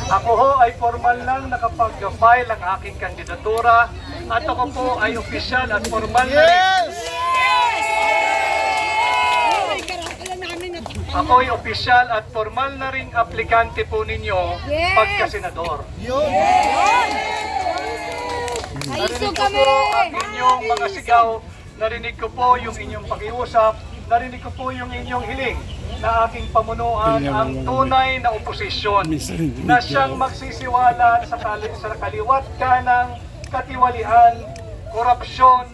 Ako ho ay formal lang nakapag-file ang aking kandidatura at ako po ay opisyal at formal na rin. Ako ay opisyal at formal na ring aplikante po ninyo pagka-senador. Narinig ko po ang inyong mga sigaw, narinig ko po yung inyong pakiusap, narinig ko po yung inyong hiling na aking pamunuan ang tunay na oposisyon na siyang magsisiwala sa kaliwat kanang katiwalian, korupsyon,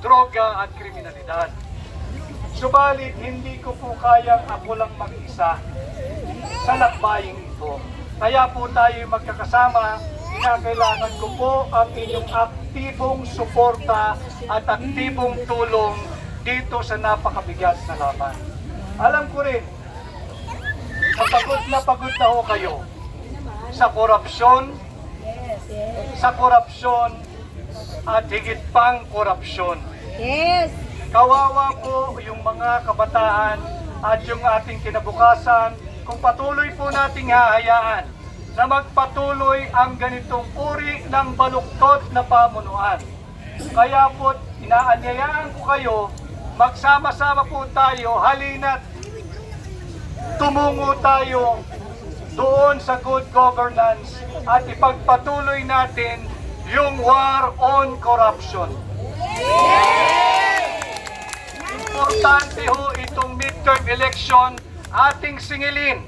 droga at kriminalidad. Subalit, hindi ko po kayang ako lang mag-isa sa lakbaying ito. Kaya po tayo magkakasama, kailangan ko po ang inyong aktibong suporta at aktibong tulong dito sa napakabigat na laban. Alam ko rin, na pagod na ho kayo sa korupsyon at higit pang korupsyon. Yes. Kawawa po yung mga kabataan at yung ating kinabukasan kung patuloy po nating hahayaan na magpatuloy ang ganitong uri ng baluktot na pamunuan. Kaya po, inaanyayaan ko kayo, magsama-sama po tayo, halina't tumungo tayo doon sa good governance at ipagpatuloy natin yung war on corruption. Importante ho itong midterm election, ating singilin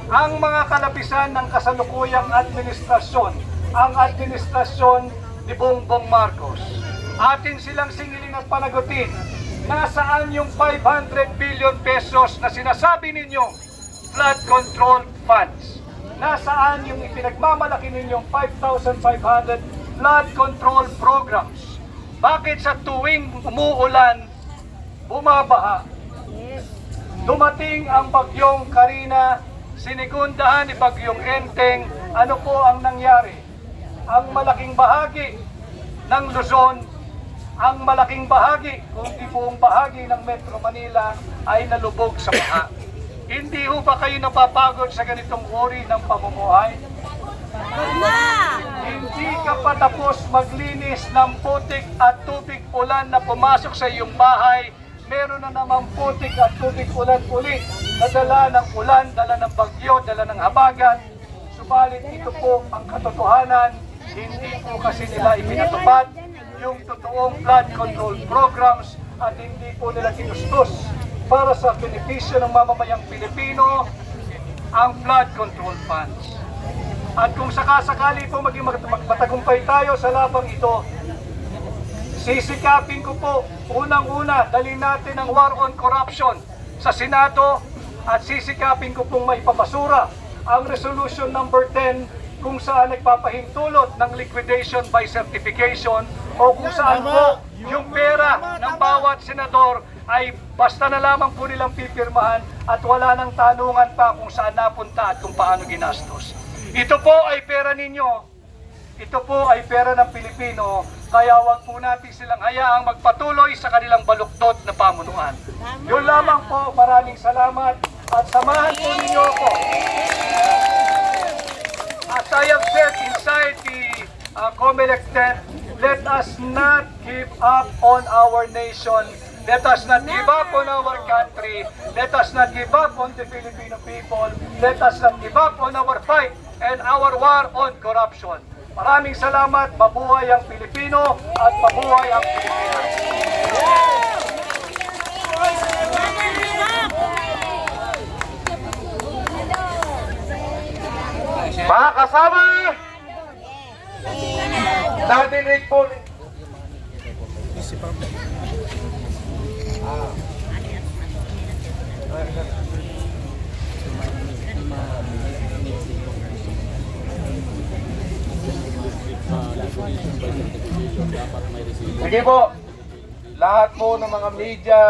ang mga kalapisan ng kasalukuyang administrasyon, ang administrasyon ni Bongbong Marcos. Atin silang singilin at panagutin, nasaan yung 500 billion pesos na sinasabi ninyong flood control funds? Nasaan yung ipinagmamalaki ninyong 5,500 flood control programs? Bakit sa tuwing umuulan, bumabaha? Dumating ang bagyong Karina, sinigundahan ni bagyong Enteng, ano po ang nangyari? Ang malaking bahagi ng Luzon, ang malaking bahagi, kundi buong bahagi ng Metro Manila ay nalubog sa baha. Hindi ho ba kayo napapagod sa ganitong uri ng pamumuhay? Hindi ka pa tapos maglinis ng putik at tubig ulan na pumasok sa iyong bahay, meron na namang putik at tubig ulan ulit na dala ng ulan, dala ng bagyo, dala ng habagat. Subalit ito po ang katotohanan, hindi po kasi nila ipinatupad yung totoong flood control programs at hindi po nila kinustos para sa benepisyo ng mamamayang Pilipino ang flood control funds. At kung sakasakali po maging matagumpay tayo sa labang ito, sisikapin ko po, unang-una, dalhin natin ang war on corruption sa Senado at sisikapin ko pong maipapasura ang resolution number 10 kung saan nagpapahintulot ng liquidation by certification o kung saan po yung pera ng bawat senador ay basta na lamang po nilang pipirmahan at wala nang tanungan pa kung saan napunta at kung paano ginastos. Ito po ay pera ninyo. Ito po ay pera ng Pilipino, kaya wag po natin silang hayaang magpatuloy sa kanilang baluktot na pamunuan. Yun lamang po, maraming salamat at samahan po ninyo ako. As I have said inside the COMELEC tent, let us not give up on our nation. Let us not give up on our country. Let us not give up on the Filipino people. Let us not give up on our fight and our war on corruption. Maraming salamat, mabuhay ang Pilipino at mabuhay ang Pilipinas. Mga kasama, nadinig po. Sige po, lahat po ng mga media,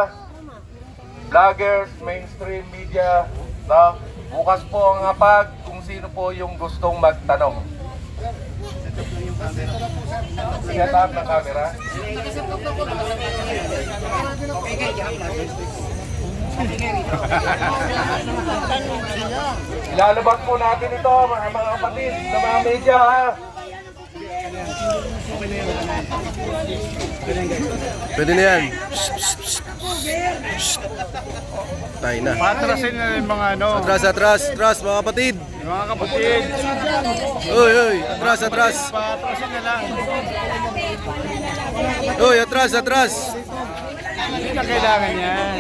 vloggers, mainstream media, no? Bukas po ang hapag kung sino po yung gustong magtanong. Sinatap ng camera. Ilalabas po natin ito, mga kapatid, sa mga media, ha? Pwede na yan. Tayo na. Patrasin na rin mga ano, Atras mga kapatid. mga kapatid. Uy, atras. Patrasin na lang. Uy, atras. Hindi na kailangan yan.